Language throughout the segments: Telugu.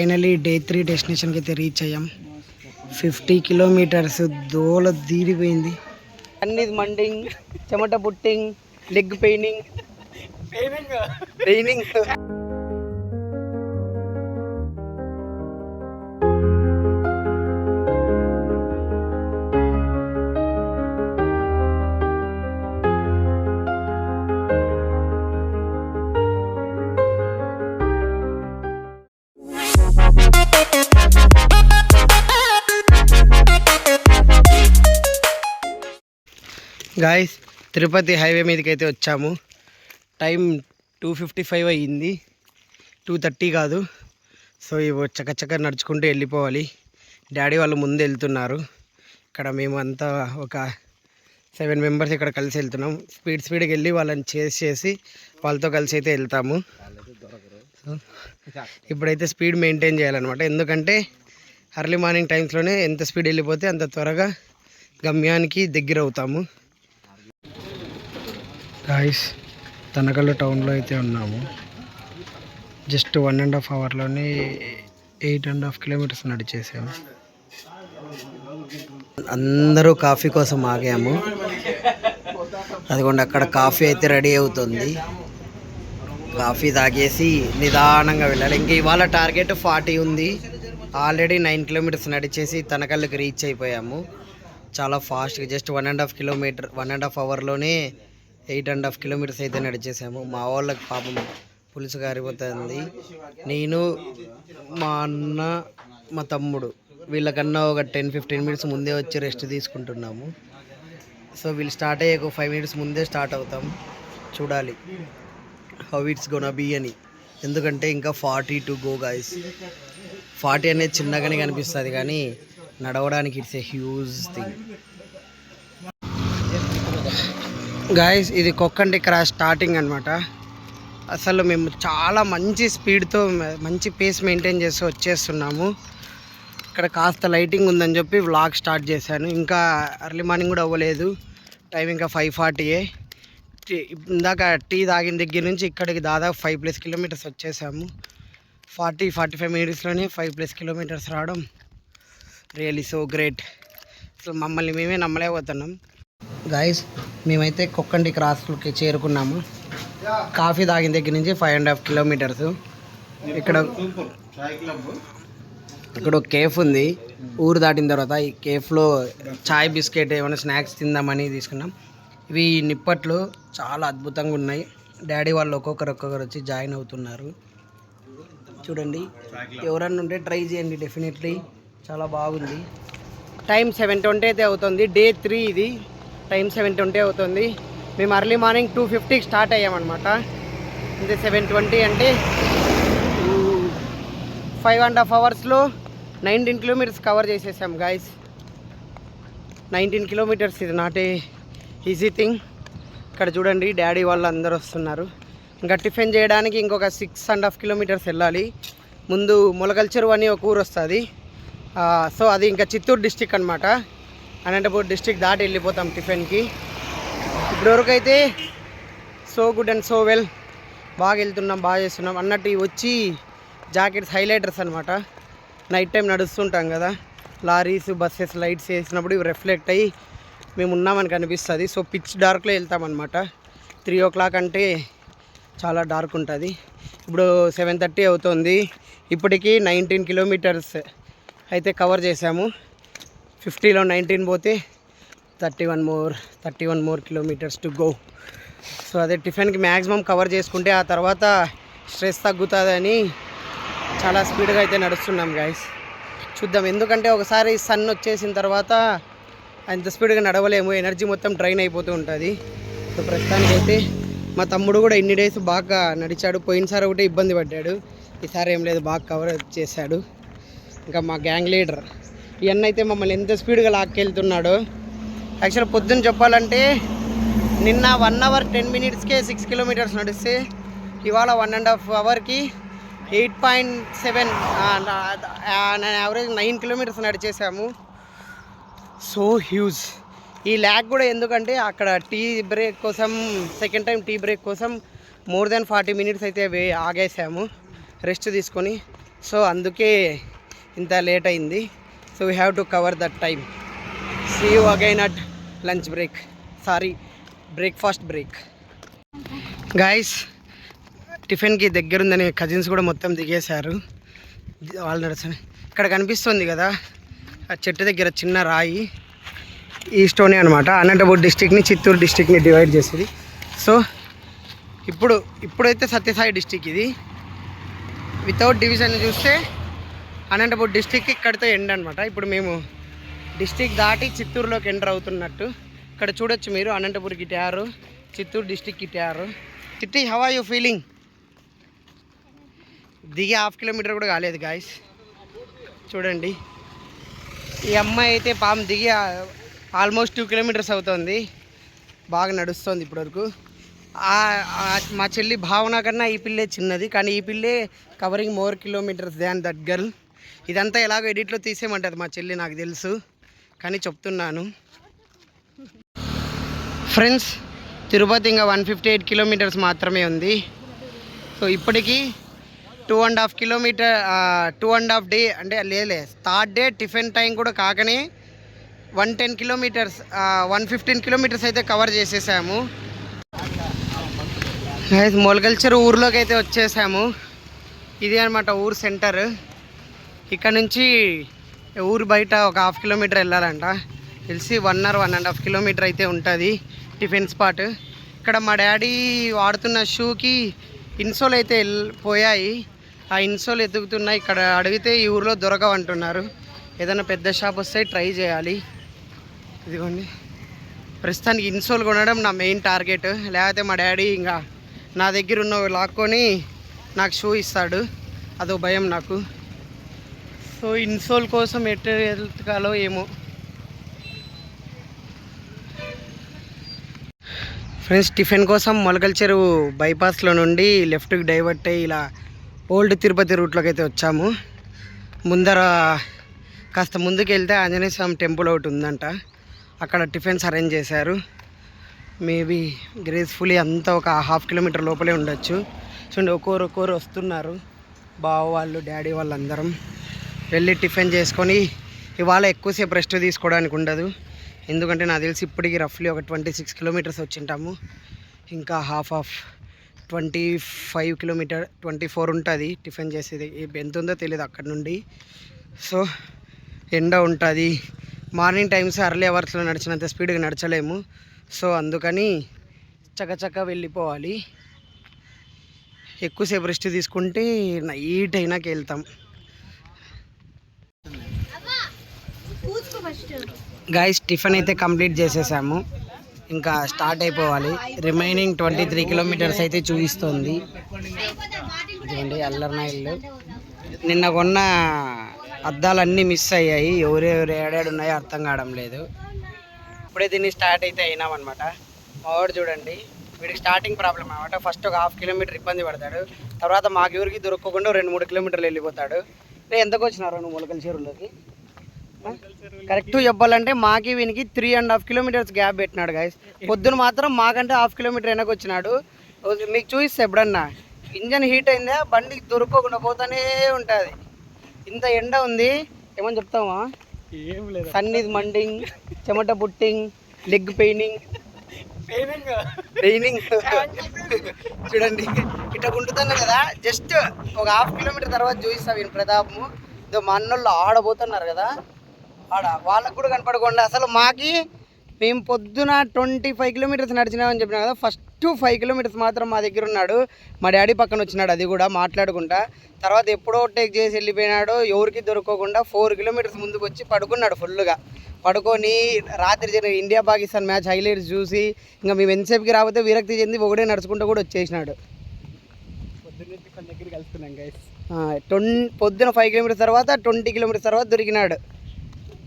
ఫైనలీ డే 3 డెస్టినేషన్కి అయితే రీచ్ అయ్యాం. 50 కిలోమీటర్స్ దోల తీరిపోయింది. అన్ని మండింగ్, చెమట putting, leg paining. Guys, Tirupati highway మీదకి అయితే వచ్చాము. టైం 2:55 అయ్యింది, 2:30 కాదు. సో ఇవి చక్కచక్క నడుచుకుంటూ వెళ్ళిపోవాలి. డాడీ వాళ్ళు ముందు వెళ్తున్నారు. ఇక్కడ మేము అంతా ఒక 7 మెంబర్స్ ఇక్కడ కలిసి వెళ్తున్నాం. స్పీడ్కి వెళ్ళి వాళ్ళని చేసి వాళ్ళతో కలిసి అయితే వెళ్తాము. సో ఇప్పుడైతే స్పీడ్ మెయింటైన్ చేయాలన్నమాట. ఎందుకంటే ఎర్లీ మార్నింగ్ టైమ్స్లోనే ఎంత స్పీడ్ వెళ్ళిపోతే అంత త్వరగా గమ్యానికి దగ్గర అవుతాము. గాయస్, తనకల్లు టౌన్లో అయితే ఉన్నాము. జస్ట్ 1.5 అవర్లోనే 8.5 కిలోమీటర్స్ నడిచేసాము. అందరూ కాఫీ కోసం ఆగాము. అదిగోండి అక్కడ కాఫీ అయితే రెడీ అవుతుంది. కాఫీ తాగేసి నిదానంగా వెళ్ళాలి. ఇంక ఇవాళ టార్గెట్ 40 ఉంది. ఆల్రెడీ 9 కిలోమీటర్స్ నడిచేసి తనకల్లుకి రీచ్ అయిపోయాము. చాలా ఫాస్ట్గా జస్ట్ 1.5 అవర్లోనే 8.5 కిలోమీటర్స్ అయితే నడిచేసాము. మా వాళ్ళకి పాపం పులుసు గారిపోతుంది. నేను, మా అన్న, మా తమ్ముడు వీళ్ళకన్నా ఒక 10-15 మినిట్స్ ముందే వచ్చి రెస్ట్ తీసుకుంటున్నాము. సో వీళ్ళు స్టార్ట్ అయ్యే ఒక 5 మినిట్స్ ముందే స్టార్ట్ అవుతాం. చూడాలి హౌ ఇట్స్ గోనా బీ అని. ఎందుకంటే ఇంకా 40 టు గో గాయస్. 40 అనేది చిన్నగానే కనిపిస్తుంది, కానీ నడవడానికి it's a huge thing. Guys, ఇది కొక్కంటి క్రాస్ స్టార్టింగ్ అనమాట. అసలు మేము చాలా మంచి స్పీడ్తో మంచి పేస్ మెయింటైన్ చేసి వచ్చేస్తున్నాము. ఇక్కడ కాస్త లైటింగ్ ఉందని చెప్పి వ్లాగ్ స్టార్ట్ చేశాను. ఇంకా ఎర్లీ మార్నింగ్ కూడా అవ్వలేదు. టైం ఇంకా 5:40. ఇందాక టీ తాగిన దగ్గర నుంచి ఇక్కడికి దాదాపు 5+ కిలోమీటర్స్ వచ్చేసాము. 40-45 మినిట్స్లోనే 5+ కిలోమీటర్స్ రావడం రియలీ సో గ్రేట్. అసలు మమ్మల్ని మేమే నమ్మలేకపోతున్నాం. గాయస్, మేమైతే కొక్కంటి క్రాస్కి చేరుకున్నాము. కాఫీ తాగిన దగ్గర నుంచి 5.5 కిలోమీటర్స్. ఇక్కడ ఒక కేఫ్ ఉంది. ఊరు దాటిన తర్వాత ఈ కేఫ్లో చాయ్ బిస్కెట్ ఏమైనా స్నాక్స్ తిందామని తీసుకున్నాం. ఇవి నిప్పట్లు చాలా అద్భుతంగా ఉన్నాయి. డాడీ వాళ్ళు ఒక్కొక్కరు వచ్చి జాయిన్ అవుతున్నారు. చూడండి, ఎవరన్నా ఉంటే ట్రై చేయండి, డెఫినెట్లీ చాలా బాగుంది. టైం 7:20 అయితే అవుతుంది. డే 3 ఇది. టైం 7:20 అవుతుంది. మేము ఎర్లీ మార్నింగ్ 2:50కి స్టార్ట్ అయ్యామన్నమాట. అంటే 7:20 అంటే 5.5 అవర్స్లో 19 కిలోమీటర్స్ కవర్ చేసేసాం గాయస్. 19 కిలోమీటర్స్, ఇది నాట్ ఏ ఈజీ థింగ్. ఇక్కడ చూడండి డాడీ వాళ్ళు అందరూ వస్తున్నారు. ఇంకా టిఫిన్ చేయడానికి ఇంకొక 6.5 కిలోమీటర్స్ వెళ్ళాలి. ముందు మొలకల్చెరువు అని ఒక ఊరు వస్తుంది. సో అది ఇంకా చిత్తూరు డిస్టిక్ అనమాట. అనంతపూర్ డిస్టిక్ దాటి వెళ్ళిపోతాం టిఫిన్కి. ఇప్పటివరకు అయితే so good and so well. బాగా వెళ్తున్నాం, బాగా చేస్తున్నాం అన్నట్టు. ఇవి వచ్చి జాకెట్స్ హైలైటర్స్ అనమాట. నైట్ టైం నడుస్తుంటాం కదా, లారీస్ బస్సెస్ లైట్స్ వేసినప్పుడు ఇవి రిఫ్లెక్ట్ అయ్యి మేము ఉన్నామని కనిపిస్తుంది. So pitch డార్క్లో వెళ్తామన్నమాట. 3 o'clock అంటే చాలా డార్క్ ఉంటుంది. ఇప్పుడు 7:30 అవుతుంది. ఇప్పటికీ 19 కిలోమీటర్స్ అయితే కవర్ చేసాము. 50లో 19 పోతే 31 more kilometres to go. So అదే టిఫిన్కి మ్యాక్సిమం కవర్ చేసుకుంటే ఆ తర్వాత స్ట్రెస్ తగ్గుతుందని చాలా స్పీడ్గా అయితే నడుస్తున్నాం గాయస్. చూద్దాం, ఎందుకంటే ఒకసారి సన్ వచ్చేసిన తర్వాత అంత స్పీడ్గా నడవలేము. ఎనర్జీ మొత్తం డ్రైన్ అయిపోతూ ఉంటుంది. సో ప్రస్తుతానికైతే మా తమ్ముడు కూడా ఇన్ని డేస్ బాగా నడిచాడు. పోయినసారి ఒకటే ఇబ్బంది పడ్డాడు, ఈసారి ఏం లేదు, బాగా కవర్ చేశాడు. ఇంకా మా గ్యాంగ్ లీడర్ ఇవన్నీ అయితే మమ్మల్ని ఎంత స్పీడ్గా లాక్కెళ్తున్నాడో. యాక్చువల్ పొద్దున్న చెప్పాలంటే నిన్న 1 hour 10 minutesకే 6 కిలోమీటర్స్ నడిస్తే ఇవాళ 1.5 అవర్కి 8.7 యావరేజ్ 9 కిలోమీటర్స్ నడిచేసాము. So huge. ఈ ల్యాగ్ కూడా ఎందుకంటే అక్కడ టీ బ్రేక్ కోసం, సెకండ్ టైం టీ బ్రేక్ కోసం more than 40 minutes అయితే ఆగేసాము రెస్ట్ తీసుకొని. సో అందుకే ఇంత లేట్ అయింది. So we have to cover that time. See you again at lunch break, sorry breakfast break. Guys టిఫిన్కి దగ్గర ఉందని కజిన్స్ కూడా మొత్తం దిగేశారు. వాళ్ళు నడుస్తాను. ఇక్కడ కనిపిస్తుంది కదా ఆ చెట్టు దగ్గర చిన్న రాయి, ఈ స్టోనే అనమాట అనంతపూర్ డిస్టిక్ని చిత్తూరు డిస్టిక్ని డివైడ్ చేసేది. సో ఇప్పుడైతే సత్యసాయి డిస్టిక్ ఇది. వితౌట్ డివిజన్ చూస్తే అనంతపూర్ డిస్టిక్ ఇక్కడితో ఎండ్ అనమాట. ఇప్పుడు మేము డిస్టిక్ దాటి చిత్తూరులోకి ఎంటర్ అవుతున్నట్టు. ఇక్కడ చూడొచ్చు మీరు, అనంతపూర్కి ఇటారు, చిత్తూరు డిస్టిక్కి ఇటారు. చిట్టి, హౌ ఆర్ యూ ఫీలింగ్? దిగి 1/2 కిలోమీటర్ కూడా కాలేదు గాయస్. చూడండి, ఈ అమ్మాయి అయితే పాము దిగి ఆల్మోస్ట్ 2 కిలోమీటర్స్ అవుతుంది. బాగా నడుస్తుంది ఇప్పటివరకు. మా చెల్లి భావన కన్నా ఈ పిల్లే చిన్నది, కానీ ఈ పిల్లే covering more kilometres than that girl. ఇదంతా ఎలాగో ఎడిట్లో తీసేయమంటుంది మా చెల్లి, నాకు తెలుసు, కానీ చెప్తున్నాను. ఫ్రెండ్స్, తిరుపతి ఇంకా 158 కిలోమీటర్స్ మాత్రమే ఉంది. సో ఇప్పటికీ 2.5 కిలోమీటర్ 2.5 డే అంటే థర్డ్ డే టిఫిన్ టైం కూడా కాకనే 110 కిలోమీటర్స్ 115 కిలోమీటర్స్ అయితే కవర్ చేసేసాము. మొలకల్చర్ ఊర్లోకి అయితే వచ్చేసాము. ఇది అనమాట ఊరు సెంటర్. ఇక్కడ నుంచి ఊరు బయట ఒక 1/2 కిలోమీటర్ వెళ్ళాలంట. తెలిసి 1 or 1.5 కిలోమీటర్ అయితే ఉంటుంది టిఫిన్ స్పాట్. ఇక్కడ మా డాడీ వాడుతున్న షూకి ఇన్సోల్ అయితే పోయాయి. ఆ ఇన్సోల్ ఎదుగుతున్నాయి. ఇక్కడ అడిగితే ఈ ఊరిలో దొరకవంటున్నారు. ఏదైనా పెద్ద షాప్ వస్తే ట్రై చేయాలి. ఇదిగోండి, ప్రస్తుతానికి ఇన్సోల్ కొనడం నా మెయిన్ టార్గెట్. లేకపోతే మా డాడీ ఇంకా నా దగ్గర ఉన్న లాక్కొని నాకు షూ ఇస్తాడు, అదో భయం నాకు. సో ఇన్సోల్ కోసం ఎటు వెళ్తాలో ఏమో. ఫ్రెండ్స్, టిఫిన్ కోసం మొలకల చెరువు బైపాస్లో నుండి లెఫ్ట్కి డైవర్ట్ అయ్యి ఇలా ఓల్డ్ తిరుపతి రూట్లోకి అయితే వచ్చాము. ముందర కాస్త ముందుకు వెళ్తే ఆంజనేయ స్వామి టెంపుల్ ఒకటి ఉందంట, అక్కడ టిఫిన్స్ అరేంజ్ చేశారు. మేబీ గ్రేస్ఫుల్లీ అంతా ఒక 1/2 కిలోమీటర్ లోపలే ఉండొచ్చు. చూడండి, ఒక్కోరు వస్తున్నారు, బావ వాళ్ళు, డాడీ వాళ్ళందరం వెళ్ళి టిఫిన్ చేసుకొని. ఇవాళ ఎక్కువసేపు రెస్ట్ తీసుకోవడానికి ఉండదు, ఎందుకంటే నాకు తెలిసి ఇప్పటికి రఫ్లీ ఒక 26 కిలోమీటర్స్ వచ్చింటాము. ఇంకా హాఫ్ ఆఫ్ 25 కిలోమీటర్ 24 ఉంటుంది టిఫిన్ చేసేది. ఎంత ఉందో తెలియదు అక్కడ నుండి. సో ఎండ ఉంటుంది. మార్నింగ్ టైమ్స్ అర్లీ అవర్స్లో నడిచినంత స్పీడ్గా నడచలేము. సో అందుకని చకచక వెళ్ళిపోవాలి. ఎక్కువసేపు రెస్ట్ తీసుకుంటే నైట్ అయినాక వెళ్తాం. గాయస్, టిఫిన్ అయితే కంప్లీట్ చేసేసాము, ఇంకా స్టార్ట్ అయిపోవాలి. రిమైనింగ్ 23 కిలోమీటర్స్ అయితే చూపిస్తుంది. ఇదిగోండి అల్లర్నా ఇల్లు. నిన్న కొన్న అద్దాలన్నీ మిస్ అయ్యాయి, ఎవరెవరు ఏడాడు ఉన్నాయో అర్థం కావడం లేదు. ఇప్పుడే దీన్ని స్టార్ట్ అయితే అయినామన్నమాట. మా వాడు చూడండి, వీడికి స్టార్టింగ్ ప్రాబ్లం అనమాట. ఫస్ట్ ఒక 1/2 కిలోమీటర్ ఇబ్బంది పడతాడు, తర్వాత మాకు ఎవరికి దొరకకుండా 2-3 కిలోమీటర్లు వెళ్ళిపోతాడు. ఎంతకు వచ్చినారు నువ్వు మొలకల చెరువులోకి? కరెక్ట్ చెప్పాలంటే మాకి వీనికి 3.5 కిలోమీటర్స్ గ్యాప్ పెట్టినాడు గాయస్. పొద్దున మాత్రం మాకంటే 1/2 కిలోమీటర్ వెనక వచ్చినాడు. మీకు చూపిస్తే ఎప్పుడన్నా ఇంజన్ హీట్ అయిందా బండికి దొరకకుండా పోతానే ఉంటుంది. ఇంత ఎండ ఉంది, ఏమని చెప్తామా? ఏం లేదు, సన్నిధి మండింగ్, చెమట పుట్టింగ్, లెగ్ పెయినింగ్. చూడండి, ఇట్లా ఉంటున్నాను కదా, జస్ట్ ఒక 1/2 కిలోమీటర్ తర్వాత చూపిస్తా వీని ప్రతాపము. ఇదో మా అన్నోళ్ళు ఆడబోతున్నారు కదా, ఆడ వాళ్ళకు కూడా కనపడకుండా. అసలు మాకి మేము పొద్దున 25 కిలోమీటర్స్ నడిచినామని చెప్పినా కదా, ఫస్ట్ 5 కిలోమీటర్స్ మాత్రం మా దగ్గర ఉన్నాడు. మా డాడీ పక్కన వచ్చినాడు, అది కూడా మాట్లాడుకుంటా. తర్వాత ఎప్పుడో టేక్ చేసి వెళ్ళిపోయినాడు, ఎవరికి దొరకకుండా 4 కిలోమీటర్స్ ముందుకు వచ్చి పడుకున్నాడు. ఫుల్గా పడుకొని రాత్రి జరిగిన ఇండియా పాకిస్తాన్ మ్యాచ్ హైలైట్స్ చూసి ఇంకా మేము ఎంతసేపుకి రాకపోతే విరక్తి చెంది ఒకటే నడుచుకుంటూ కూడా వచ్చేసినాడు. దగ్గర కలుస్తున్నాం గైస్. పొద్దున 5 కిలోమీటర్స్ తర్వాత 20 కిలోమీటర్స్ తర్వాత దొరికినాడు.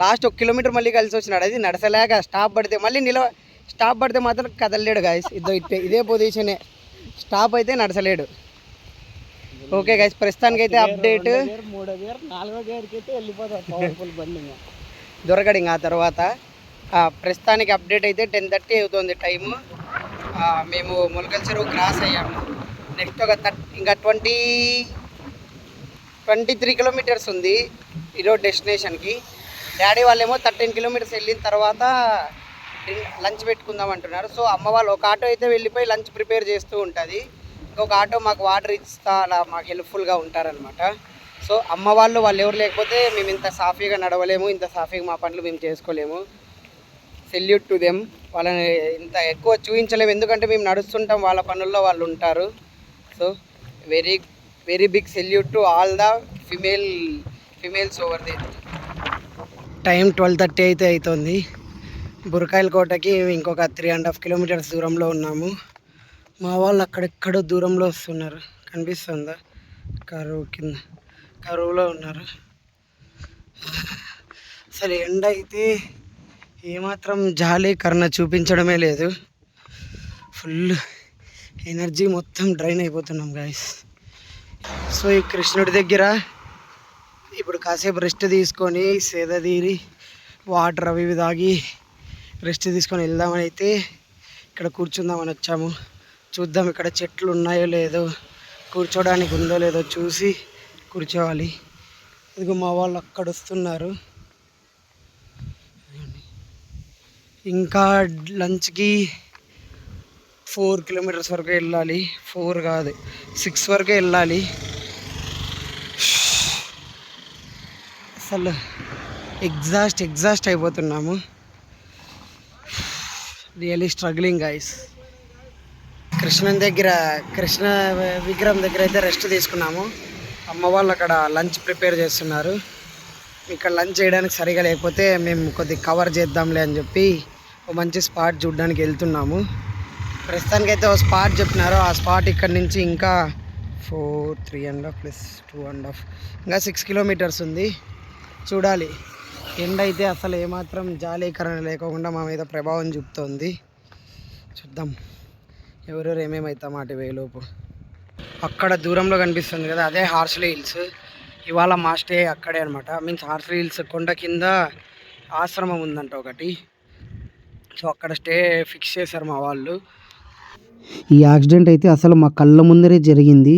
లాస్ట్ 1 కిలోమీటర్ మళ్ళీ కలిసి వచ్చినాడు. అది నడసలేక స్టాప్ పడితే మళ్ళీ స్టాప్ పడితే మాత్రం కదలలేడు గైస్. ఇదే పొజిషనే, స్టాప్ అయితే నడసలేడు. ఓకే గైస్, ప్రస్తుతానికి అయితే అప్డేట్. 3వ గేర్ 4వ గేర్కి అయితే వెళ్ళిపోతాడు దొరకడు ఇంకా. తర్వాత ప్రస్తుతానికి అప్డేట్ అయితే 10:30 అవుతుంది టైము. మేము మొలకల చెరువు క్రాస్ అయ్యాము. నెక్స్ట్ ఒక ఇంకా 23 కిలోమీటర్స్ ఉంది ఈరోజు డెస్టినేషన్కి. డాడీ వాళ్ళేమో 13 కిలోమీటర్స్ వెళ్ళిన తర్వాత లంచ్ పెట్టుకుందాం అంటున్నారు. సో అమ్మ వాళ్ళు ఒక ఆటో అయితే వెళ్ళిపోయి లంచ్ ప్రిపేర్ చేస్తూ ఉంటుంది, ఇంకొక ఆటో మాకు వాటర్ ఇస్తా అలా మాకు హెల్ప్ఫుల్గా ఉంటారనమాట. సో అమ్మ వాళ్ళు ఎవరు లేకపోతే మేము ఇంత సాఫీగా నడవలేము, ఇంత సాఫీగా మా పనులు మేము చేసుకోలేము. Salute to them. వాళ్ళని ఇంత ఎక్కువ చూపించలేము ఎందుకంటే మేము నడుస్తుంటాం, వాళ్ళ పనుల్లో వాళ్ళు ఉంటారు. So very very big salute to all the females over the. Time 12:30 అయితే అవుతుంది. బురకాయల కోటకి ఇంకొక 3.5 కిలోమీటర్స్ దూరంలో ఉన్నాము. మా వాళ్ళు అక్కడెక్కడో దూరంలో వస్తున్నారు, కనిపిస్తుందా? కరువులో ఉన్నారు. అసలు ఎండ అయితే ఏమాత్రం జాలి కరుణ చూపించడమే లేదు. ఫుల్ ఎనర్జీ మొత్తం డ్రైన్ అయిపోతున్నాం గాయస్. సో ఈ కృష్ణుడి దగ్గర ఇప్పుడు కాసేపు రెస్ట్ తీసుకొని సేద తీరి వాటర్ అవి ఇవి తాగి రెస్ట్ తీసుకొని వెళ్దామని అయితే ఇక్కడ కూర్చుందామని వచ్చాము. చూద్దాం ఇక్కడ చెట్లు ఉన్నాయో లేదో, కూర్చోడానికి ఉందో లేదో చూసి కూర్చోవాలి. ఇదిగో మా వాళ్ళు అక్కడ వస్తున్నారు. ఇంకా లంచ్కి 4 కిలోమీటర్స్ వరకు వెళ్ళాలి. 4 కాదు 6 వరకే వెళ్ళాలి. అసలు ఎగ్జాస్ట్ అయిపోతున్నాము. Really struggling guys. కృష్ణ విగ్రహం దగ్గర అయితే రెస్ట్ తీసుకున్నాము. అమ్మ వాళ్ళు అక్కడ లంచ్ ప్రిపేర్ చేస్తున్నారు. ఇక్కడ లంచ్ చేయడానికి సరిగా లేకపోతే మేము కొద్దిగా కవర్ చేద్దాంలే అని చెప్పి ఒక మంచి స్పాట్ చూడడానికి వెళ్తున్నాము. ప్రస్తుతానికైతే ఒక స్పాట్ చెప్పినారు. ఆ స్పాట్ ఇక్కడ నుంచి ఇంకా 3.5 ప్లస్ 2.5 ఇంకా 6 కిలోమీటర్స్ ఉంది. చూడాలి. ఎండ అయితే అసలు ఏమాత్రం జాలీకరణ లేకుండా మా మీద ప్రభావం చూపుతోంది. చూద్దాం ఎవరెవరు ఏమేమవుతాం అటు వేలోపు. అక్కడ దూరంలో కనిపిస్తుంది కదా, అదే హార్స్లీ హిల్స్. ఇవాళ మా స్టే అక్కడే అనమాట. మీన్స్ హార్స్లీ హిల్స్ కొండ కింద ఆశ్రమం ఉందంట ఒకటి. సో అక్కడ స్టే ఫిక్స్ చేశారు మా వాళ్ళు. ఈ యాక్సిడెంట్ అయితే అసలు మా కళ్ళ ముందరే జరిగింది.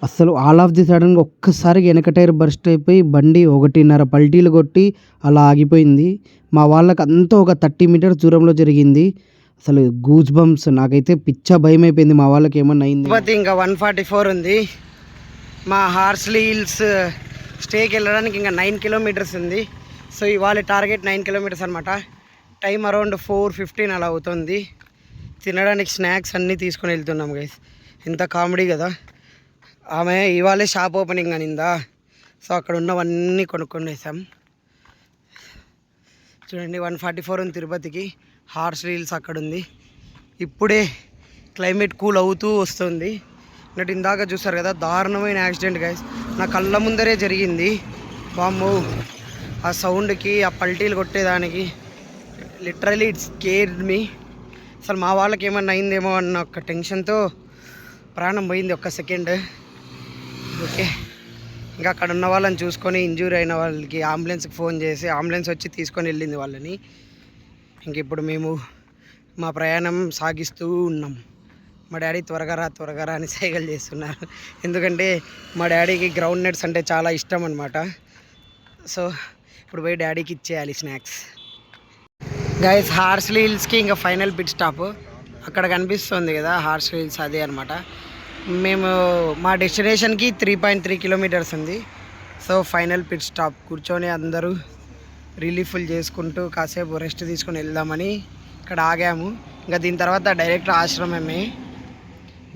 అసలు ఆల్ ఆఫ్ ది సడన్గా ఒక్కసారిగా వెనక టైర్ బర్స్ట్ అయిపోయి బండి 1.5 పల్టీలు కొట్టి అలా ఆగిపోయింది. మా వాళ్ళకి అంతా ఒక 30 మీటర్స్ దూరంలో జరిగింది. అసలు గూస్ బంప్స్, నాకైతే పిచ్చ భయం అయిపోయింది. మా వాళ్ళకి ఏమన్నా అయింది. ఇంకా 144 ఉంది. మా హార్స్లీ హిల్స్ స్టేకి వెళ్ళడానికి ఇంకా 9 కిలోమీటర్స్ ఉంది. సో ఇవాళ టార్గెట్ 9 కిలోమీటర్స్ అనమాట. టైం అరౌండ్ 4:15 అలా అవుతుంది. తినడానికి స్నాక్స్ అన్నీ తీసుకొని వెళ్తున్నాం గైస్. ఎంత కామెడీ కదా. ఆమె ఇవాళే షాప్ ఓపెనింగ్ అనిందా, సో అక్కడ ఉన్నవన్నీ కొనుక్కొని వేసాం. చూడండి 144 ఉంది తిరుపతికి. హార్స్లీ హిల్స్ అక్కడ ఉంది. ఇప్పుడే క్లైమేట్ కూల్ అవుతూ వస్తుంది. అంటే ఇందాక చూస్తారు కదా దారుణమైన యాక్సిడెంట్ గైస్, నా కళ్ళ ముందరే జరిగింది. బామ్మో ఆ సౌండ్కి, ఆ పల్టీలు కొట్టేదానికి లిటరలీ ఇట్స్ స్కేర్డ్ మీ. అసలు మా వాళ్ళకి ఏమన్నా అయిందేమో అన్న ఒక టెన్షన్తో ప్రాణం పోయింది ఒక్క సెకండ్. ఓకే, ఇంకా అక్కడ ఉన్న వాళ్ళని చూసుకొని ఇంజూరీ అయిన వాళ్ళకి అంబులెన్స్కి ఫోన్ చేసి అంబులెన్స్ వచ్చి తీసుకొని వెళ్ళింది వాళ్ళని. ఇంక ఇప్పుడు మేము మా ప్రయాణం సాగిస్తూ ఉన్నాం. మా డాడీ త్వరగా రా అని సైకిల్ చేస్తున్నారు. ఎందుకంటే మా డాడీకి గ్రౌండ్ నట్స్ అంటే చాలా ఇష్టం అనమాట. సో ఇప్పుడు పోయి డాడీకి ఇచ్చేయాలి స్నాక్స్. గైస్ హార్స్లీ హిల్స్కి ఇంకా ఫైనల్ పిట్ స్టాప్ అక్కడ కనిపిస్తుంది కదా, హార్స్లీ హిల్స్ అదే అనమాట. మేము మా డెస్టినేషన్కి 3.3 కిలోమీటర్స్ ఉంది. సో ఫైనల్ పిట్ స్టాప్ కూర్చొని అందరూ రిలీఫుల్ చేసుకుంటూ కాసేపు రెస్ట్ తీసుకొని వెళ్దామని ఇక్కడ ఆగాము. ఇంకా దీని తర్వాత డైరెక్ట్ ఆశ్రమమే.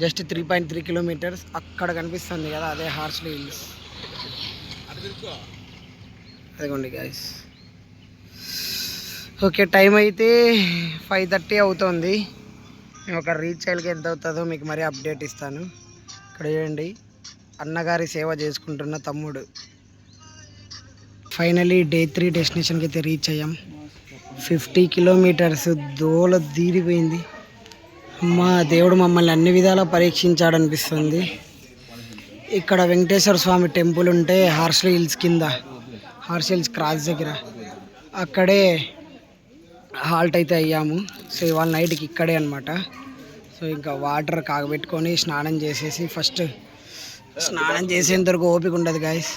Just 3.3 kilometres. అక్కడ కనిపిస్తుంది కదా అదే హార్స్లీ హిల్స్. అదిగోండి గైస్. ఓకే, టైం అయితే 5:30 అవుతుంది. మేము ఒక రీచ్ అయ్యేకి ఎంత అవుతుందో మీకు మరీ అప్డేట్ ఇస్తాను. ఇక్కడ చూడండి అన్నగారి సేవ చేసుకుంటున్న తమ్ముడు. ఫైనలీ డే 3 డెస్టినేషన్కి అయితే రీచ్ అయ్యాం. 50 కిలోమీటర్స్ దోల తీరిపోయింది. అమ్మా దేవుడు మమ్మల్ని అన్ని విధాలా పరీక్షించాడనిపిస్తుంది. ఇక్కడ వెంకటేశ్వర స్వామి టెంపుల్ ఉంటే హార్స్లీ హిల్స్ కింద, హార్స్లీ హిల్స్ క్రాస్ దగ్గర అక్కడే హాల్ట్ అయితే అయ్యాము. సో ఇవాళ నైట్కి ఇక్కడే అనమాట. సో ఇంకా వాటర్ కాగబెట్టుకొని స్నానం చేసేసి ఫస్ట్ స్నానం చేసేంత వరకు ఓపిక ఉండదు గాయస్.